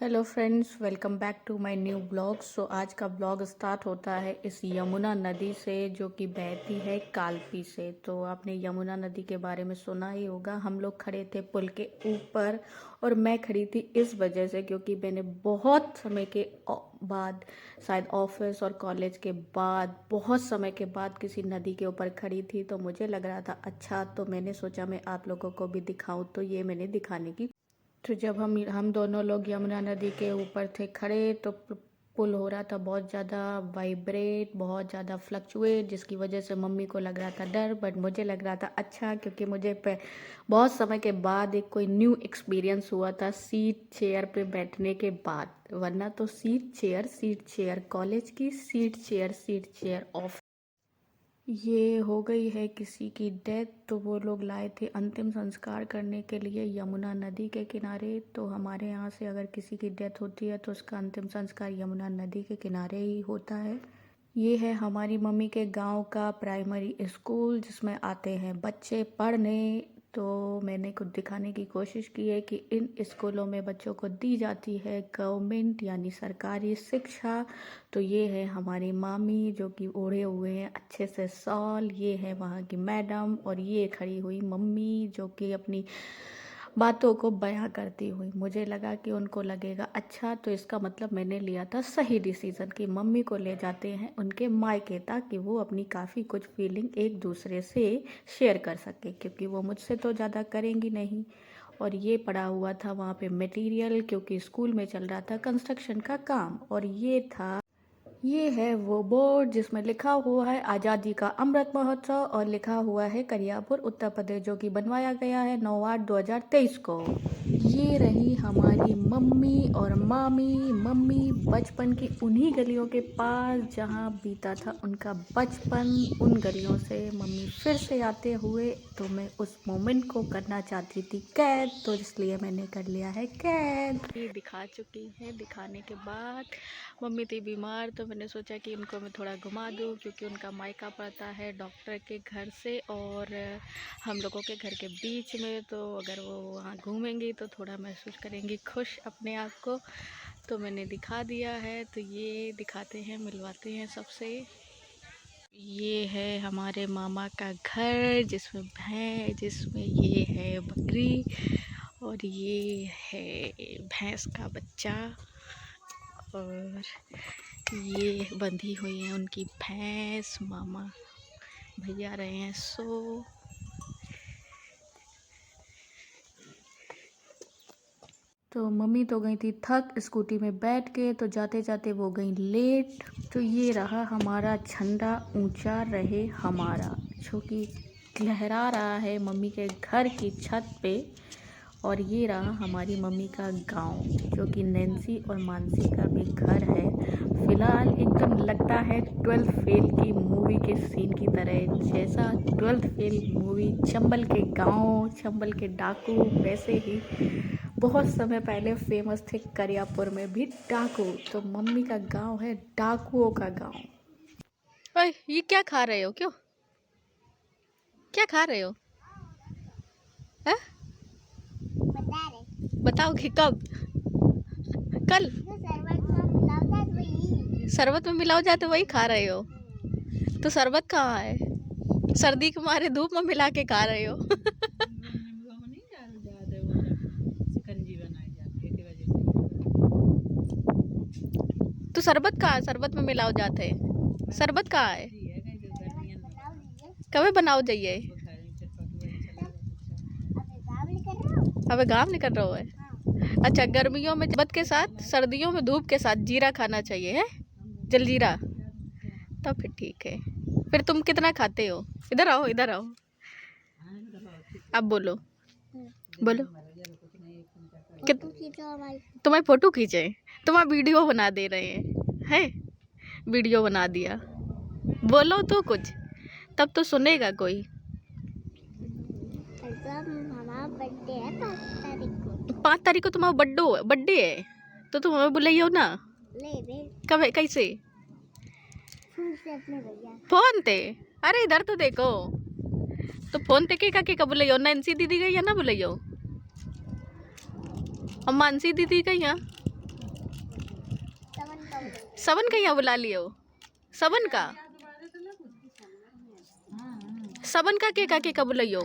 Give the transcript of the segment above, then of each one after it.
Hello friends, welcome back to my new blog. So आज का blog start होता है इस यमुना नदी से जो कि बहती है कालपी से। तो आपने यमुना नदी के बारे में सुना ही होगा। हम लोग खड़े थे पुल के ऊपर और मैं खड़ी थी इस वजह से क्योंकि मैंने बहुत समय के बाद, शायद ऑफिस और कॉलेज के बाद, बहुत समय के बाद किसी नदी के ऊपर खड़ी थी। तो मुझे लग रहा था अच्छा, तो मैंने सोचा मैं आप लोगों को भी दिखाऊं। तो ये मैंने दिखाने की। तो जब हम दोनों लोग यमुना नदी के ऊपर थे खड़े तो पुल हो रहा था बहुत ज़्यादा वाइब्रेट, बहुत ज़्यादा फ्लक्चुएट, जिसकी वजह से मम्मी को लग रहा था डर, बट मुझे लग रहा था अच्छा क्योंकि मुझे बहुत समय के बाद एक कोई न्यू एक्सपीरियंस हुआ था सीट चेयर पे बैठने के बाद। वरना तो सीट चेयर कॉलेज की सीट चेयर ऑफ। ये हो गई है किसी की डेथ, तो वो लोग लाए थे अंतिम संस्कार करने के लिए यमुना नदी के किनारे। तो हमारे यहाँ से अगर किसी की डेथ होती है तो उसका अंतिम संस्कार यमुना नदी के किनारे ही होता है। ये है हमारी मम्मी के गांव का प्राइमरी स्कूल जिसमें आते हैं बच्चे पढ़ने। तो मैंने कुछ दिखाने की कोशिश की है कि इन स्कूलों में बच्चों को दी जाती है गवर्नमेंट यानी सरकारी शिक्षा। तो ये है हमारी मामी जो कि ओढ़े हुए हैं अच्छे से शॉल, ये है वहाँ की मैडम, और ये खड़ी हुई मम्मी जो कि अपनी बातों को बयां करती हुई। मुझे लगा कि उनको लगेगा अच्छा, तो इसका मतलब मैंने लिया था सही डिसीजन कि मम्मी को ले जाते हैं उनके मायके ताकि वो अपनी काफ़ी कुछ फीलिंग एक दूसरे से शेयर कर सके, क्योंकि वो मुझसे तो ज़्यादा करेंगी नहीं। और ये पड़ा हुआ था वहाँ पे मटेरियल, क्योंकि स्कूल में चल रहा था कंस्ट्रक्शन का काम। और ये है वो बोर्ड जिसमें लिखा हुआ है आज़ादी का अमृत महोत्सव और लिखा हुआ है करियापुर उत्तर प्रदेश, जो कि बनवाया गया है 9/8/2023 को। ये रही हमारी मम्मी और मामी। मम्मी बचपन की उन्हीं गलियों के पास जहाँ बीता था उनका बचपन, उन गलियों से मम्मी फिर से आते हुए। तो मैं उस मोमेंट को करना चाहती थी कैद, तो इसलिए मैंने कर लिया है कैद। ये दिखा चुकी है। दिखाने के बाद मम्मी थी बीमार तो मैंने सोचा कि उनको मैं थोड़ा घुमा दूँ, क्योंकि उनका मायका पड़ता है डॉक्टर के घर से और हम लोगों के घर के बीच में। तो अगर वो वहाँ घूमेंगी तो थोड़ा महसूस करेंगी खुश अपने आप को। तो मैंने दिखा दिया है। तो ये दिखाते हैं, मिलवाते हैं सबसे। ये है हमारे मामा का घर जिसमें ये है बकरी और ये है भैंस का बच्चा, और ये बंधी हुई है उनकी भैंस। मामा भैया रहे हैं सो। तो मम्मी तो गई थी थक स्कूटी में बैठ के, तो जाते जाते वो गई लेट। तो ये रहा हमारा झंडा, ऊंचा रहे हमारा, जो कि लहरा रहा है मम्मी के घर की छत पे। और ये रहा हमारी मम्मी का गांव, जो कि नैन्सी और मानसी का भी घर है। फिलहाल एकदम लगता है 12th फेल की मूवी के सीन की तरह, जैसा 12th फेल मूवी चंबल के गांव, चंबल के डाकू, वैसे ही बहुत समय पहले फेमस थे करियापुर में भी डाकू। तो मम्मी का गांव है डाकुओं का गांव। ओए, ये क्या खा रहे हो? क्यों क्या खा रहे हो? है? बताओ कि कब? कल? शरबत में मिलाओ जाते वही खा रहे हो? तो शरबत कहाँ है? सर्दी के मारे धूप में मिला के खा रहे हो? तो शरबत कहाँ है? शरबत में मिलाओ जाते है। शरबत कहाँ है? कभी बनाओ जाइए। अबे काम नहीं कर रहा है। अच्छा, गर्मियों में शरबत के साथ, सर्दियों में धूप के साथ जीरा खाना चाहिए है, जलजीरा। तब फिर ठीक है। फिर तुम कितना खाते हो? इधर आओ, इधर आओ। अब बोलो, बोलो। कित तुम्हें फोटो खींचे? तुम्हें वीडियो बना दे रहे हैं? वीडियो बना दिया। बोलो तो कुछ, तब तो सुनेगा कोई। 5 तारीख को तुम्हारा बर्थडे है, तो तुम हमें बुलाइयो ना। कब है? कैसे? फोन ते? अरे इधर तो देखो। तो फोन ते के बुलाइयो? नैन्सी दीदी गई है ना बुलाइयो। और मानसी दीदी गई है। सबन का यहाँ बुला लियो। सबन का के का बुलाइयो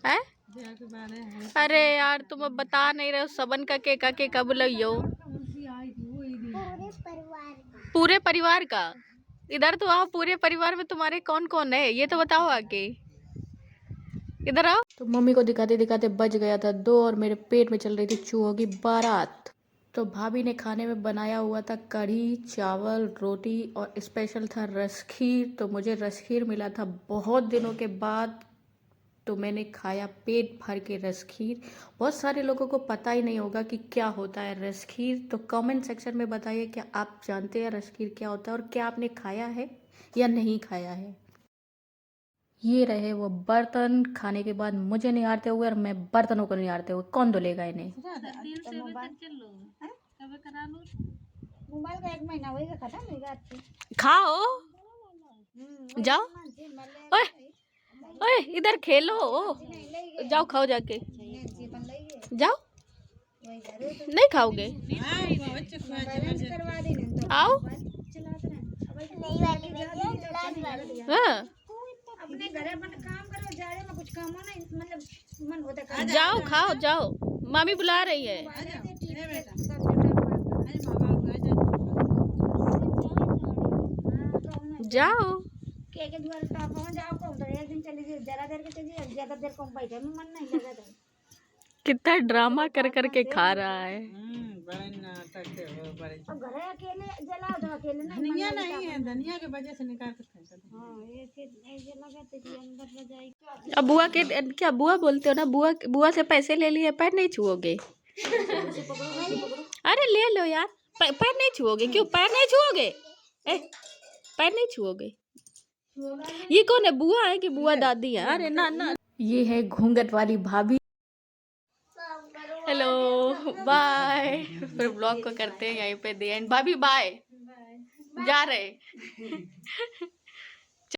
है। अरे यार तुम अब बता नहीं रहे हो। सबन का के का बुलाइयो। पूरे परिवार का। इधर तो आओ। पूरे परिवार में तुम्हारे कौन कौन है ये तो बताओ आके। इधर आओ। तो मम्मी को दिखाते दिखाते बज गया था 2 और मेरे पेट में चल रही थी चूहों की बारात। तो भाभी ने खाने में बनाया हुआ था कढ़ी चावल रोटी और स्पेशल था रस खीर। तो मुझे रस खीर मिला था बहुत दिनों के बाद। तो मैंने खाया पेट भर के रस खीर। बहुत सारे लोगों को पता ही नहीं होगा कि क्या होता है रस खीर। तो कमेंट सेक्शन में बताइए क्या आप जानते हैं रस खीर क्या होता है और क्या आपने खाया है या नहीं खाया है। ये रहे वो बर्तन। खाने के बाद मुझे निहारते हुए और मैं बर्तनों को निहारते हुए। कौन धुलेगा इन्हें। खाओ जाओ। ओए ओए इधर खेलो। जाओ खाओ जाके। जाओ। नहीं खाओगे। आओ। हाँ। जाओ खाओ जाओ। मामी बुला रही है। जाओ। कितना ड्रामा कर करके खा रहा है। धनिया नहीं है। धनिया के वजह से निकाल के अब बुआ के क्या बुआ बोलते हो ना। बुआ से पैसे ले लिए। पैर नहीं छुओगे। अरे ले लो यार। पैर नहीं छुओगे। क्यों पैर नहीं छुओगे। पैर नहीं छुओगे। ये कौन है बुआ है कि बुआ दादी है। अरे ना ना ये है घूंघट वाली भाभी। Hello bye. फिर ब्लॉग को करते हैं यहीं पे दी एंड। भाभी बाय। जा रहे